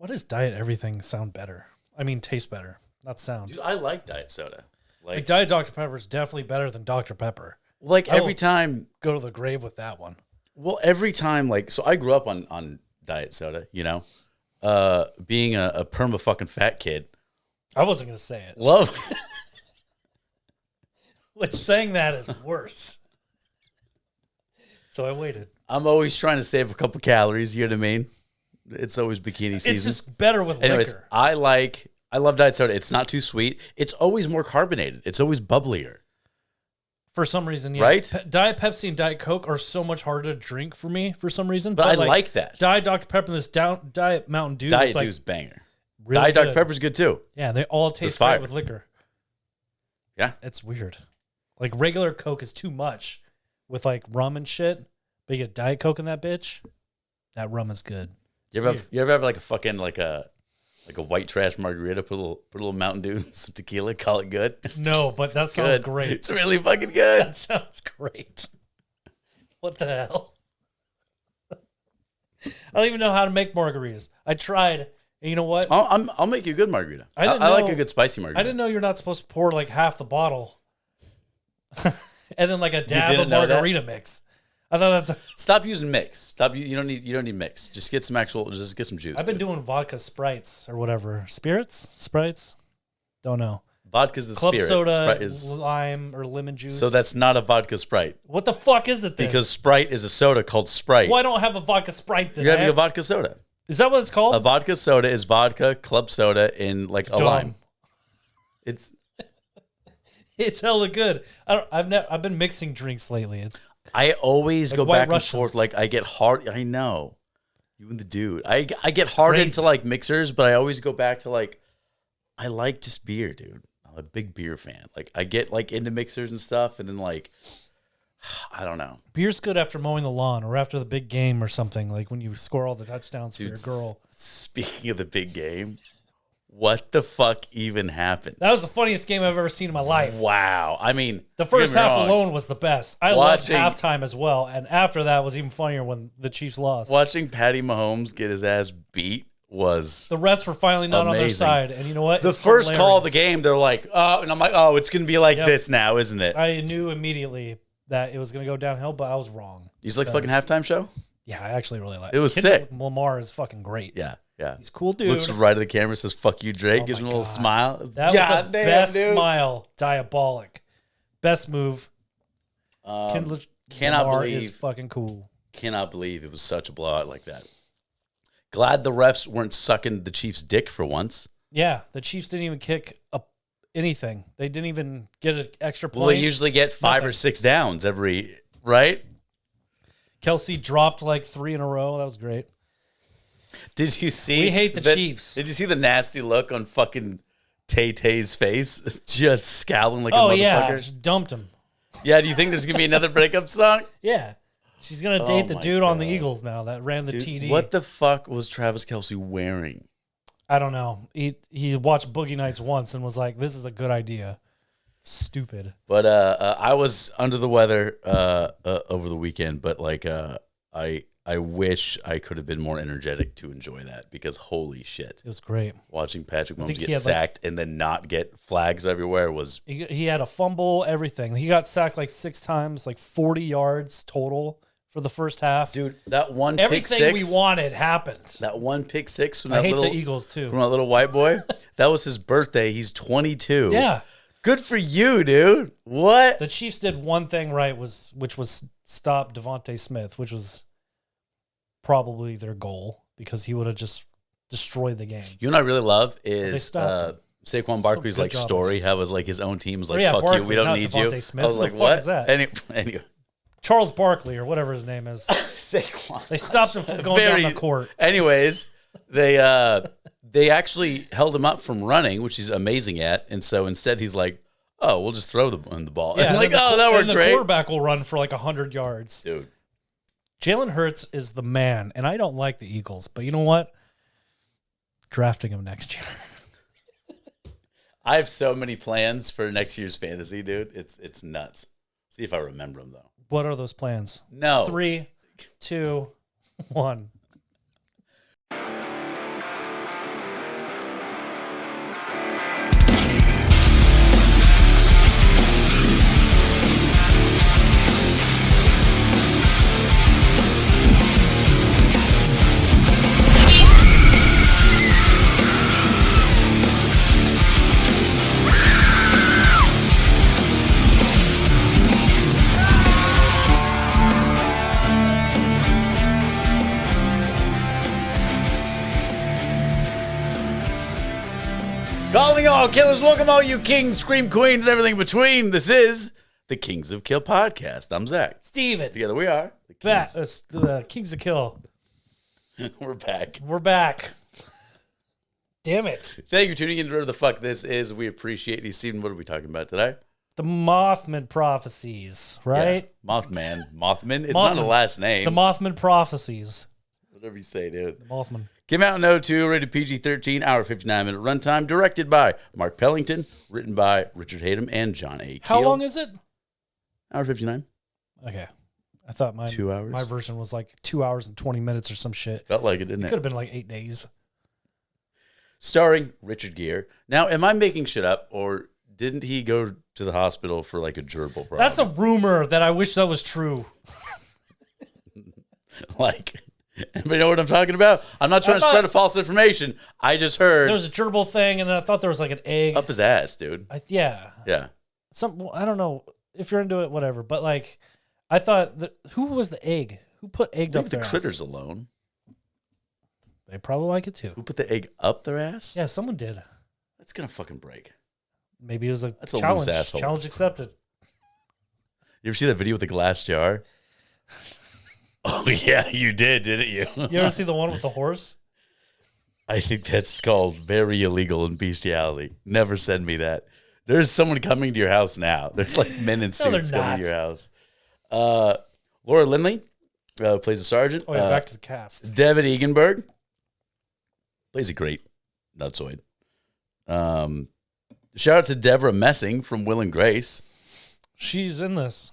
Why does diet everything sound better? I mean, taste better, not sound. Dude, I like diet soda. Like Diet Dr. Pepper is definitely better than Dr. Pepper. Like every time, go to the grave with that one. Well, every time, like, so I grew up on diet soda, you know, being a perma fucking fat kid. I wasn't gonna say it. Love. Which saying that is worse. So I waited. I'm always trying to save a couple calories. You know what I mean? It's always bikini season. It's just better with liquor. I love diet soda. It's not too sweet. It's always more carbonated. It's always bubblier. For some reason, yeah. Right? Diet Pepsi and Diet Coke are so much harder to drink for me for some reason. But I like that. Diet Dr. Pepper and this Diet Mountain Dew. Diet Dew's banger. Really Diet good. Dr. Pepper's good too. Yeah, they all taste great with liquor. Yeah. It's weird. Like regular Coke is too much with like rum and shit. But you get Diet Coke in that bitch. That rum is good. You ever have like a fucking like a white trash margarita, put a little Mountain Dew and some tequila, call it good? No, but that sounds great. It's really fucking good. That sounds great. What the hell? I don't even know how to make margaritas. I tried. And you know what? I'll make you a good margarita. I like a good spicy margarita. I didn't know you're not supposed to pour like half the bottle. And then like a dab of margarita mix. I thought that's Stop using mix. Stop. You don't need mix. Just get some juice. I've been doing vodka sprites or whatever. Sprites? Don't know. Vodka's the Club spirit. soda, Sprite is lime or lemon juice. So that's not a vodka Sprite. What the fuck is it then? Because Sprite is a soda called Sprite. Well, I don't have a vodka Sprite then. You're having a vodka soda. Is that what it's called? A vodka soda is vodka, club soda, and like a lime. It's hella good. I've been mixing drinks lately. I always like go back Russians. and forth. Like I get hard. I know. You and the dude. I get hard into like mixers, but I always go back to like, I like just beer, dude. I'm a big beer fan. Like I get like into mixers and stuff, and then like, I don't know. Beer's good after mowing the lawn or after the big game or something. Like when you score all the touchdowns Dude, for your girl. Speaking of the big game, what the fuck even happened? That was the funniest game I've ever seen in my life. Wow. I mean, the first half alone was the best. I loved halftime as well. And after that was even funnier when the Chiefs lost. Watching Patty Mahomes get his ass beat was the refs were finally not on their side. And you know what? The first call of the game, they're like, oh, and I'm like, oh, it's going to be like this now, isn't it? I knew immediately that it was going to go downhill, but I was wrong. You like the fucking halftime show? Yeah, I actually really like it. It was sick. Lamar is fucking great. Yeah. Yeah. He's a cool dude. Looks right at the camera, says, fuck you, Drake. Gives him a little smile. That was the best smile. Diabolic. Best move. Cannot believe. Is fucking cool. Cannot believe it was such a blowout like that. Glad the refs weren't sucking the Chiefs' dick for once. Yeah, the Chiefs didn't even kick anything. They didn't even get an extra point. Well, they usually get 5 or 6 downs right? Kelsey dropped like 3 in a row. That was great. Did you see? We hate the Chiefs. Did you see the nasty look on fucking Tay-Tay's face? Just scowling like a motherfucker. Yeah, she dumped him. Yeah, do you think there's going to be another breakup song? Yeah. She's going to date the dude on the Eagles now that ran the TD. What the fuck was Travis Kelce wearing? I don't know. He watched Boogie Nights once and was like, this is a good idea. Stupid. But I was under the weather over the weekend, but like I wish I could have been more energetic to enjoy that because holy shit. It was great. Watching Patrick Mahomes get sacked and then not get flags everywhere was... He had a fumble, everything. He got sacked like 6 times, like 40 yards total for the first half. Dude, that one pick six... Everything we wanted happened. That one pick six from I hate the Eagles too. From that little white boy. That was his birthday. He's 22. Yeah. Good for you, dude. What? The Chiefs did one thing right, which was stop Devontae Smith, which was probably their goal because he would have just destroyed the game. You know what I really love is Saquon Barkley's like story. How was like his own team was like, fuck Barkley, you, we don't need Devontae you. Smith. I was like, what? Is that? Anyway. Charles Barkley or whatever his name is. Saquon. They stopped him from going down the court. Anyways, they actually held him up from running, which he's amazing at, and so instead he's like, oh, we'll just throw the ball. Yeah, and like, that worked great. And the quarterback will run for like 100 yards. Dude. Jalen Hurts is the man, and I don't like the Eagles, but you know what? Drafting him next year. I have so many plans for next year's fantasy, dude. It's nuts. See if I remember them, though. What are those plans? No. 3, 2, 1. Calling all killers, welcome all you kings, scream queens, everything in between. This is the Kings of Kill podcast. I'm Zach. Steven. Together we are the Kings of Kill. We're back. We're back. Damn it. Thank you for tuning in to whatever the fuck this is. We appreciate you. Steven, what are we talking about today? The Mothman Prophecies, right? Yeah. Mothman. It's not a last name. The Mothman Prophecies. Whatever you say, dude. The Mothman. Came out in 02, rated PG-13, hour 59-minute runtime, directed by Mark Pellington, written by Richard Hatem and John A. Keel. How long is it? Hour 59. Okay. I thought 2 hours. My version was like 2 hours and 20 minutes or some shit. Felt like it, didn't It it? could have been like 8 days. Starring Richard Gere. Now, am I making shit up, or didn't he go to the hospital for like a gerbil problem? That's a rumor that I wish that was true. Like, anybody know what I'm talking about? I'm not trying to spread a false information. I just heard there was a gerbil thing, and then I thought there was like an egg. up his ass, dude. Yeah. I don't know if you're into it, whatever. But like, I thought who was the egg? Who put egg up Leave their the ass? critters alone. They probably like it too. Who put the egg up their ass? Yeah, someone did. That's gonna fucking break. Maybe it was That's a challenge. loose asshole. Challenge accepted. You ever see that video with the glass jar? Oh yeah, you did, didn't you? You ever see the one with the horse? I think that's called very illegal and bestiality. Never send me that. There's someone coming to your house now. There's like men in suits coming to your house. Laura Lindley plays a sergeant. Oh yeah, back to the cast. David Egenberg plays a great nutsoid. Shout out to Deborah Messing from Will and Grace. She's in this.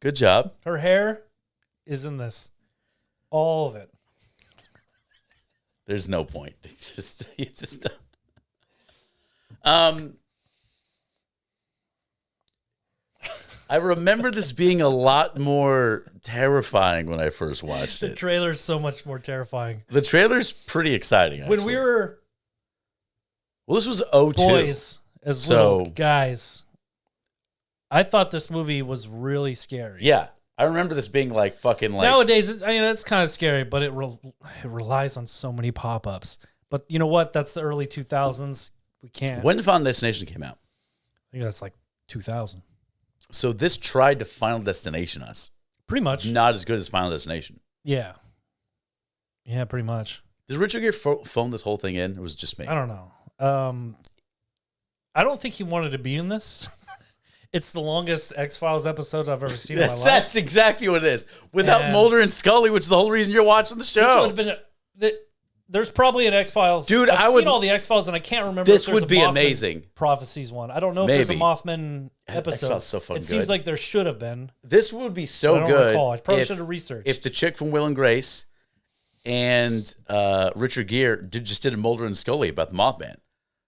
Good job. Her hair is in this. All of it. There's no point. It's just I remember this being a lot more terrifying when I first watched it. The trailer's so much more terrifying. The trailer's pretty exciting, actually. When we were this was 02. boys as little guys, I thought this movie was really scary. Yeah. I remember this being like fucking like... Nowadays, it's kind of scary, but it relies on so many pop-ups. But you know what? That's the early 2000s. We can't. When Final Destination came out? I think that's like 2000. So this tried to Final Destination us. Pretty much. Not as good as Final Destination. Yeah. Yeah, pretty much. Did Richard Gere phone this whole thing in? Or was it just me? I don't know. I don't think he wanted to be in this. It's the longest X-Files episode I've ever seen in my life. That's exactly what it is. Without Mulder and Scully, which is the whole reason you're watching the show. This would have been there's probably an X-Files. Dude, I've seen all the X-Files, and I can't remember this if there's would be a Mothman amazing. Prophecies one. I don't know if there's a Mothman episode. X-Files so fucking it seems like there should have been. This would be so I don't good. recall. I probably should have researched. If the chick from Will and Grace and Richard Gere just did a Mulder and Scully about the Mothman.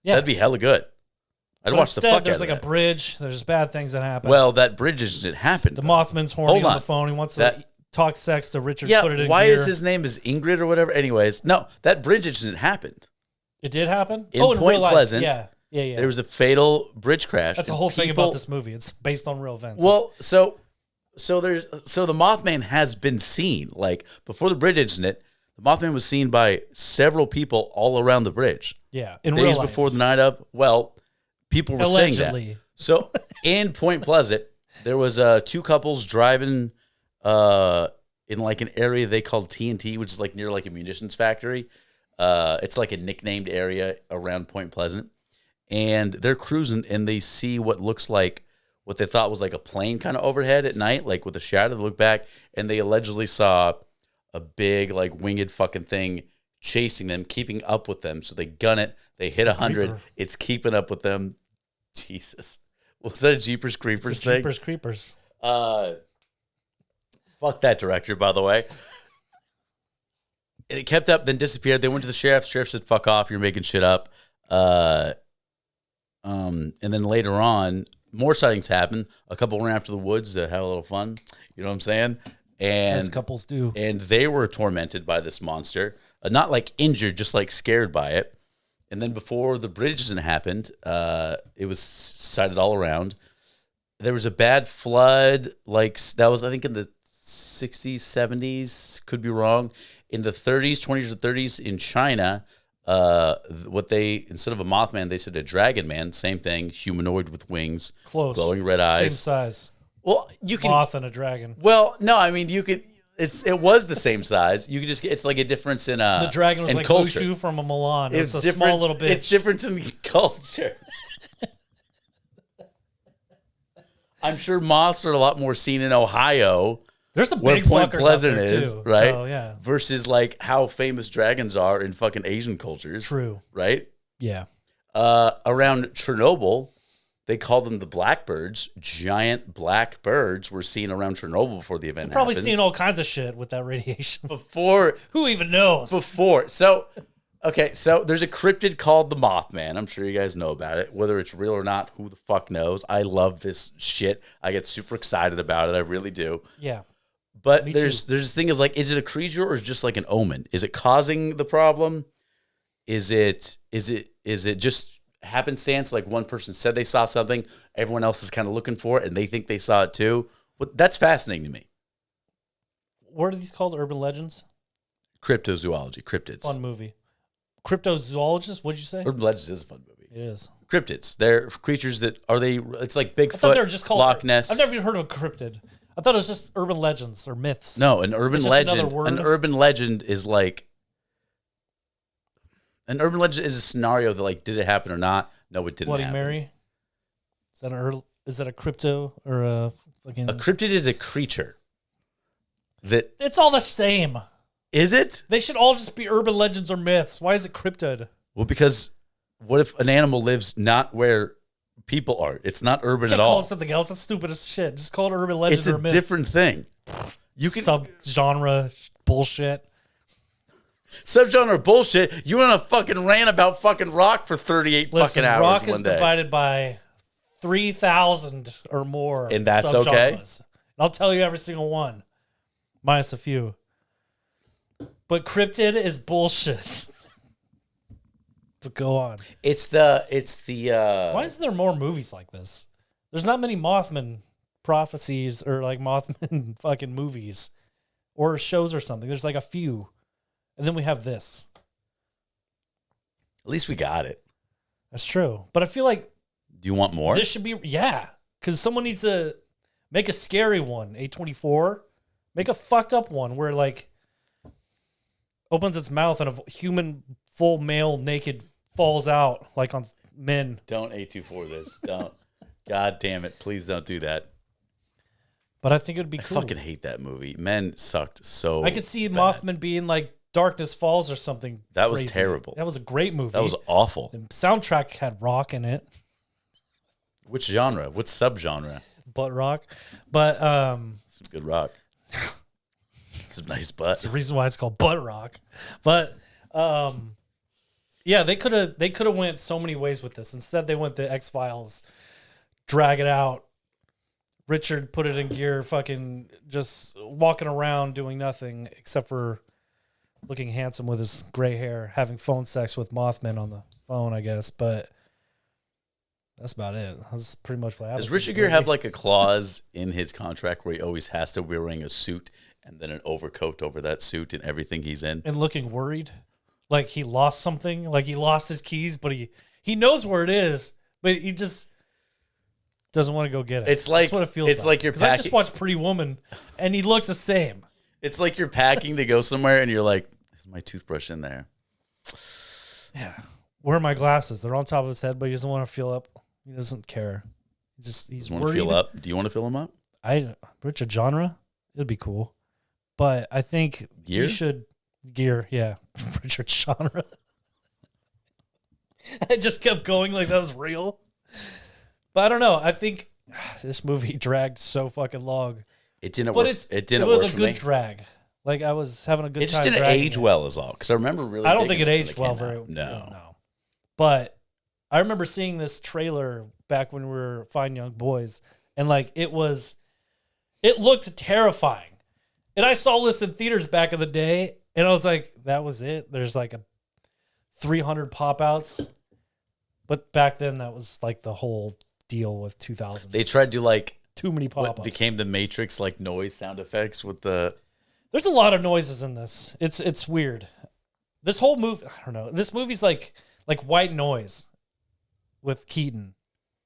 Yeah. That'd be hella good. I'd watch the fuck out of There's like a bridge. There's bad things that happen. Well, that bridge isn't happened. The Mothman's horny on the phone. He wants to talk sex to Richard. Yeah, put it in why gear. is his name is Ingrid or whatever? Anyways, no, that bridge incident happened. It did happen? In Point Pleasant. Yeah. There was a fatal bridge crash. That's the whole thing about this movie. It's based on real events. Well, so the Mothman has been seen. Like before the bridge incident, the Mothman was seen by several people all around the bridge. Yeah, in days real life. Before the night of. Well, people were Allegedly. saying that. So in Point Pleasant, there was two couples driving in like an area they called TNT, which is like near like a munitions factory. It's like a nicknamed area around Point Pleasant. And they're cruising and they see what looks like what they thought was like a plane kind of overhead at night, like with a shadow. They look back and they allegedly saw a big like winged fucking thing chasing them, keeping up with them. So they gun it. They hit 100. It's keeping up with them. Jesus. Was that a Jeepers Creepers thing? Jeepers Creepers. Fuck that director, by the way. And it kept up, then disappeared. They went to the sheriff. The sheriff said, fuck off, you're making shit up. And then later on, more sightings happened. A couple ran after the woods to have a little fun. You know what I'm saying? And as couples do. And they were tormented by this monster. Not like injured, just like scared by it. And then before the bridge incident happened, it was sighted all around. There was a bad flood, like that was, I think, in the 60s, 70s, could be wrong. In the 30s, 20s or 30s in China, what they, instead of a Mothman, they said a dragon man. Same thing, humanoid with wings, Close. glowing red eyes, Same size. Well, you can Moth and a dragon. Well, no, I mean you could. It was the same size. You could just. It's like a difference in the dragon was like culture. Mushu from a Milan. It's a small little bitch. It's difference in culture. I'm sure moths are a lot more seen in Ohio. There's some where big Point fuckers Pleasant out there is, too, right? So, yeah. Versus like how famous dragons are in fucking Asian cultures. True. Right? Yeah. Around Chernobyl, they called them the blackbirds. Giant black birds were seen around Chernobyl before the event Probably happened. seen all kinds of shit with that radiation. Before. Who even knows? So, okay, so there's a cryptid called the Mothman. I'm sure you guys know about it. Whether it's real or not, who the fuck knows? I love this shit. I get super excited about it. I really do. Yeah. But there's this thing is like, is it a creature or is it just like an omen? Is it causing the problem? Is it just happenstance? Like one person said they saw something, everyone else is kind of looking for it, and they think they saw it too. But that's fascinating to me. What are these called? Urban legends? Cryptozoology, cryptids. Fun movie. Cryptozoologist? What'd you say? Urban Legends is a fun movie. It is. Cryptids. They're creatures that are they. It's like Bigfoot. I thought they were just called Loch Ness. I've never even heard of a cryptid. I thought it was just urban legends or myths. No, an urban legend. An urban legend is like. An urban legend is a scenario that like, did it happen or not? No, it didn't. Bloody happen. Mary. Is that a crypto or a fucking? A cryptid is a creature. That it's all the same. Is it? They should all just be urban legends or myths. Why is it cryptid? Well, because what if an animal lives not where people are? It's not urban at all. Call it something else. That's stupid as shit. Just call it urban legend or myth. It's a different thing. You can subgenre bullshit. Subgenre bullshit. You want to fucking rant about fucking rock for 38 fucking hours rock one is day. divided by 3,000 or more. And that's okay? And I'll tell you every single one. Minus a few. But cryptid is bullshit. But go on. It's the Why isn't there more movies like this? There's not many Mothman prophecies or like Mothman fucking movies or shows or something. There's like a few. And then we have this. At least we got it. That's true. But I feel like do you want more? This should be because someone needs to make a scary one. A24. Make a fucked up one where like opens its mouth and a human full male naked falls out like on men. Don't A24 this. Don't. God damn it. Please don't do that. But I think it would be cool. I fucking hate that movie. Men sucked so I could see bad. Mothman being like Darkness Falls or something. That crazy. was terrible. That was a great movie. That was awful. The soundtrack had rock in it. Which genre? What subgenre? Butt rock. But some good rock. Some nice butt. That's the reason why it's called butt rock. But yeah, they could have went so many ways with this. Instead, they went the X-Files, drag it out. Richard put it in gear, fucking just walking around doing nothing except for looking handsome with his gray hair, having phone sex with Mothman on the phone, I guess. But that's about it. That's pretty much what happens. Does Richard Gere have like a clause in his contract where he always has to be wearing a suit and then an overcoat over that suit and everything he's in? And looking worried? Like he lost something? Like he lost his keys, but he knows where it is, but he just doesn't want to go get it. It's like, that's what it feels it's like you're packing. I just watched Pretty Woman, and he looks the same. It's like you're packing to go somewhere, and you're like, "Is my toothbrush in there?" Yeah. Where are my glasses? They're on top of his head, but he doesn't want to feel up. He doesn't care. He's want worried. to feel up? Do you want to fill him up? Richard genre? It'd be cool, but I think you should gear. Yeah, Richard genre. I just kept going like that was real. But I don't know. I think this movie dragged so fucking long. It didn't but work. It was a good drag. Like I was having a good time. It just didn't age well is all. Because I remember really. I don't think it aged well very well. No. But I remember seeing this trailer back when we were fine young boys, and like it looked terrifying. And I saw this in theaters back in the day, and I was like, that was it. There's like 300 pop outs. But back then that was like the whole deal with 2000s. They tried to like too many pop-ups. What became the Matrix like noise sound effects with the. There's a lot of noises in this. It's weird. This whole movie, I don't know. This movie's like White Noise with Keaton.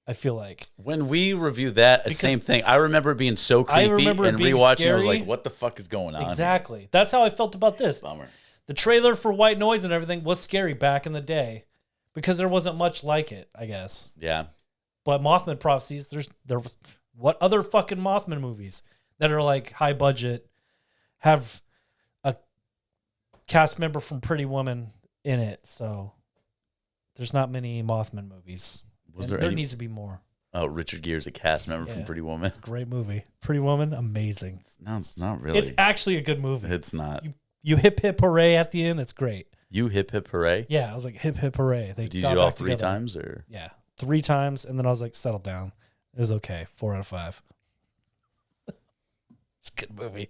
I feel like when we reviewed that, same thing. I remember it being so creepy and rewatching. Scary. I was like, "What the fuck is going on?" Exactly. Here? That's how I felt about this. Bummer. The trailer for White Noise and everything was scary back in the day because there wasn't much like it, I guess. Yeah. But Mothman Prophecies, there was what other fucking Mothman movies that are like high budget have a cast member from Pretty Woman in it, so there's not many Mothman movies. There needs to be more. Oh, Richard Gere's a cast member from Pretty Woman. Great movie. Pretty Woman, amazing. No, it's not really. It's actually a good movie. It's not. You hip hip hooray at the end. It's great. You hip hip hooray? Yeah, I was like hip hip hooray. Did you do all 3 times or? Yeah, 3 times, and then I was like, settle down. It was okay. 4 out of 5. It's a good movie.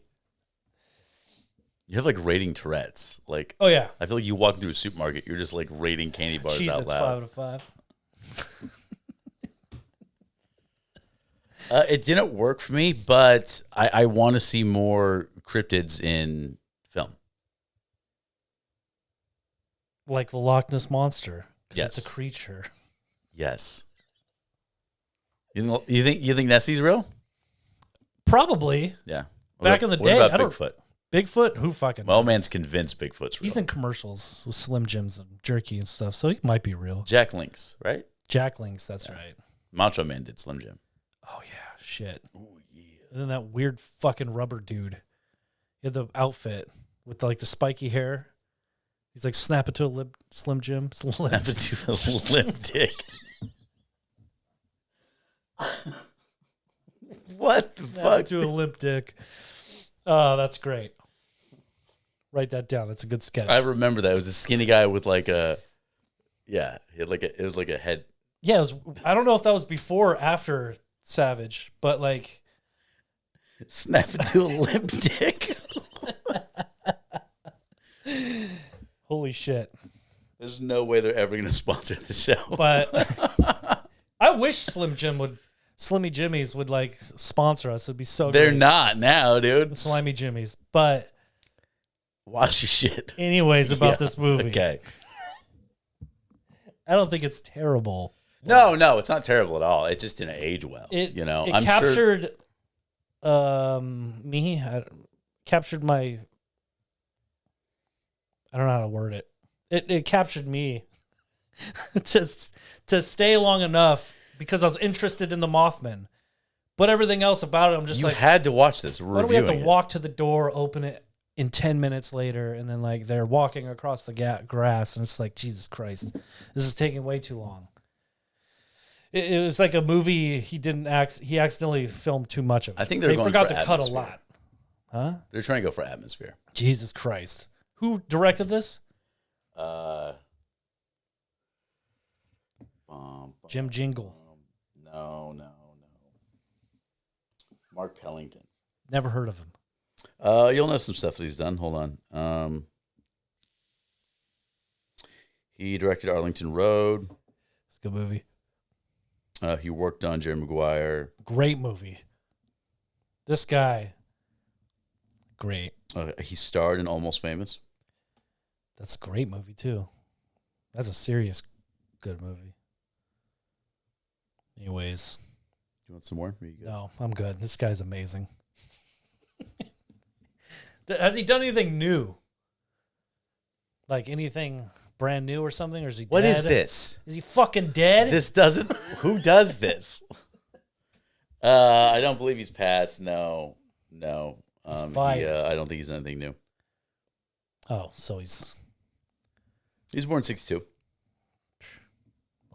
You have like rating Tourette's. Like, oh yeah. I feel like you walk through a supermarket, you're just like rating candy bars out loud. 5 out of 5. It didn't work for me, but I want to see more cryptids in film. Like the Loch Ness Monster. Yes. It's a creature. Yes. You think Nessie's real? Probably. Yeah. Back in the day. What about Bigfoot? Bigfoot? Who fucking knows? Man's convinced Bigfoot's real. He's in commercials with Slim Jims and jerky and stuff, so he might be real. Jack Links, right? Jack Links, that's right. Macho Man did Slim Jim. Oh, yeah. Shit. Oh, yeah. And then that weird fucking rubber dude. He had the outfit with like the spiky hair. He's like, snap it to a Slim Jim. Snap it to a Slim Dick. What the snap fuck? It to a limp dick. Oh, that's great. Write that down. That's a good sketch. I remember that. It was a skinny guy with like a, yeah, he had like it was like a head. Yeah, it was, I don't know if that was before or after Savage, but like. Snap it to a limp dick. Holy shit. There's no way they're ever going to sponsor the show. But I wish Slimmy Jimmy's would like sponsor us. It'd be so They're great. Not now, dude. Slimy Jimmy's. But wash your shit. Anyways, about this movie. Okay. I don't think it's terrible. No, it's not terrible at all. It just didn't age well. It captured me. Captured my. I don't know how to word it. It captured me to stay long enough because I was interested in the Mothman. But everything else about it, I'm just you had to watch this. Why do we have to walk to the door, open it in 10 minutes later, and then like they're walking across the grass, and it's like, Jesus Christ, this is taking way too long. It was like a movie he accidentally filmed too much of. I think they forgot to cut a lot. Huh? They're trying to go for atmosphere. Jesus Christ. Who directed this? Jim Jingle. No. Mark Pellington. Never heard of him. You'll know some stuff that he's done. Hold on. He directed Arlington Road. It's a good movie. He worked on Jerry Maguire. Great movie. This guy. Great. He starred in Almost Famous. That's a great movie, too. That's a serious good movie. Anyways. You want some more? No, I'm good. This guy's amazing. Has he done anything new? Like anything brand new or something? Or is he dead? What is this? Is he fucking dead? This doesn't... Who does this? I don't believe he's passed. No. He's fired. I don't think he's anything new. Oh, so he's... He was born 1962.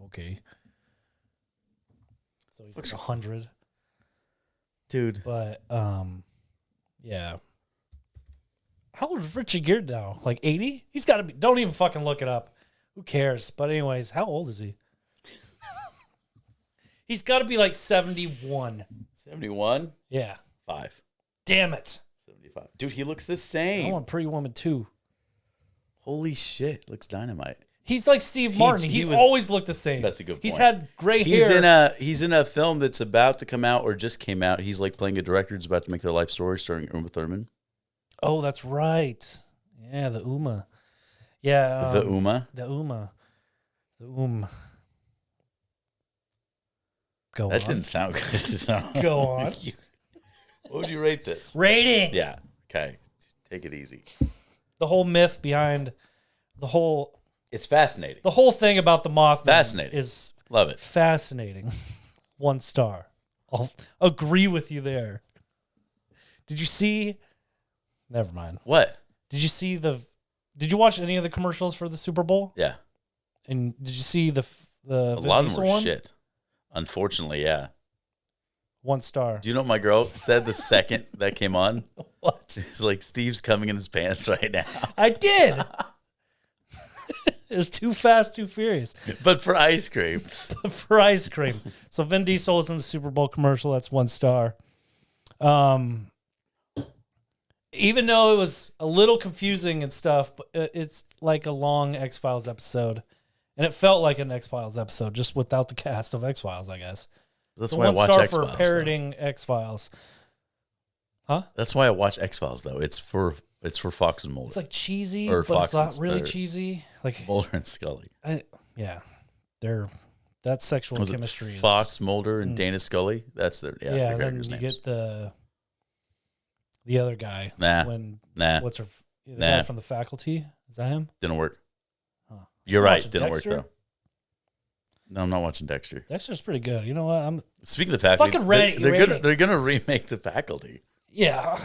Okay. So he's like 100. Dude. But, yeah. How old is Richard Gere now? Like 80? He's got to be... Don't even fucking look it up. Who cares? But anyways, how old is he? He's got to be like 71. 71? Yeah. 5. Damn it. 75. Dude, he looks the same. I want Pretty Woman 2. Holy shit. Looks dynamite. He's like Steve Martin. He's always looked the same. That's a good point. He's had gray hair. He's in a film that's about to come out or just came out. He's like playing a director who's about to make their life story starring Uma Thurman. Oh, that's right. Yeah, the Uma. Yeah. The Uma. The Uma. Go That on. didn't sound good. Go on. What would you rate this? Rating. Yeah. Okay. Take it easy. The whole myth behind the whole. It's fascinating. The whole thing about the Mothman Fascinating. is love it. Fascinating. 1 star. I'll agree with you there. Did you see? Never mind. What? Did you watch any of the commercials for the Super Bowl? Yeah. And did you see the a lot of them were shit? Unfortunately, yeah. 1 star. Do you know what my girl said the second that came on? What? It's like, Steve's coming in his pants right now. I did. It was Too Fast, Too Furious. But for ice cream. For ice cream. So Vin Diesel is in the Super Bowl commercial. That's 1 star. Even though it was a little confusing and stuff, but it's like a long X-Files episode. And it felt like an X-Files episode, just without the cast of X-Files, I guess. That's so why I watch X-Files. 1 X-Files. star for parroting X-Files. Huh? That's why I watch X-Files, though. It's for Fox and Mulder. It's like cheesy, or but Fox it's not really cheesy. Like Mulder and Scully. Yeah. That sexual Was chemistry it is... Fox, Mulder, and Dana Scully? That's their Yeah, and then characters' you names. get the other guy. Nah. What's her... The guy from The Faculty? Is that him? Didn't work. Huh. You're right. Didn't Dexter? work, though. No, I'm not watching Dexter. Dexter's pretty good. You know what? I'm Speaking of The Faculty, fucking ready. They're gonna remake The Faculty. Yeah.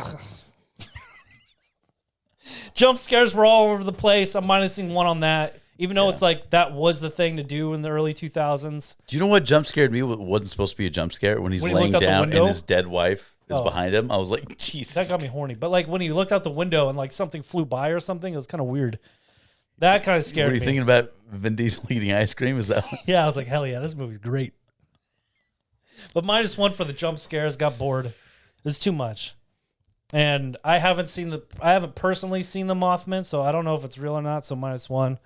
Jump scares were all over the place. I'm minusing 1 on that. Even though it's like that was the thing to do in the early 2000s. Do you know what jump scared me? What wasn't supposed to be a jump scare? When he's When he laying looked out the down window? and his dead wife is behind him. I was like, Jesus. That got me horny. But like when he looked out the window and like something flew by or something, it was kind of weird. That kind of scared me. Were you thinking about Vin Diesel eating ice cream? Is that Yeah, I was like, hell yeah, this movie's great. But -1 for the jump scares. Got bored. It's too much. And I haven't personally seen the Mothman, so I don't know if it's real or not. So -1.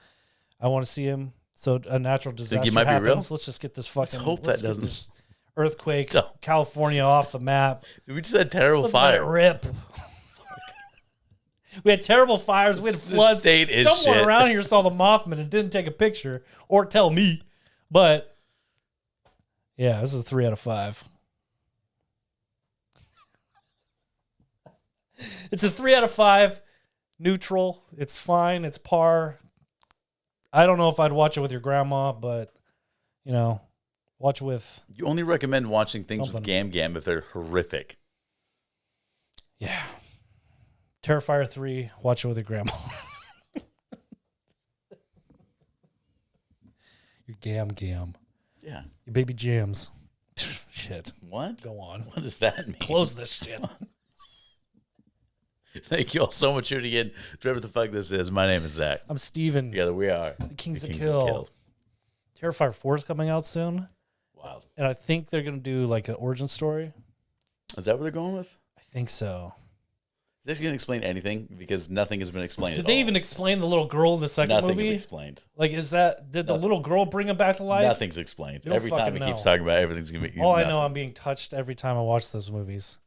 I want to see him. So a natural disaster Think he might happens. be real? Let's just get this fucking. Let's hope that doesn't. Earthquake, Don't. California off the map. Dude, we just had terrible Let's fire. let it rip. We had terrible fires. We had floods. State is Someone shit. around here saw the Mothman and didn't take a picture or tell me. But yeah, this is a 3 out of 5. It's a 3 out of 5. Neutral. It's fine. It's par. I don't know if I'd watch it with your grandma, but watch it with. You only recommend watching things Something. with Gam Gam if they're horrific. Yeah. Terrifier 3, watch it with your grandma. Your gam. Yeah. Your baby jams. Shit. What? Go on. What does that mean? Close this shit. Thank you all so much for tuning in. Whatever the fuck this is, my name is Zach. I'm Steven. Together we are The Kings the of Kings Kill. Terrifier 4 is coming out soon. Wild. And I think they're going to do like an origin story. Is that what they're going with? I think so. Is this going to explain anything? Because nothing has been explained. Did they even explain the little girl in the second Nothing movie? is explained. Like, did the little girl bring him back to life? Nothing's explained. You don't Every time fucking he know. keeps talking about everything's going to be. All I nothing. know, I'm being touched every time I watch those movies.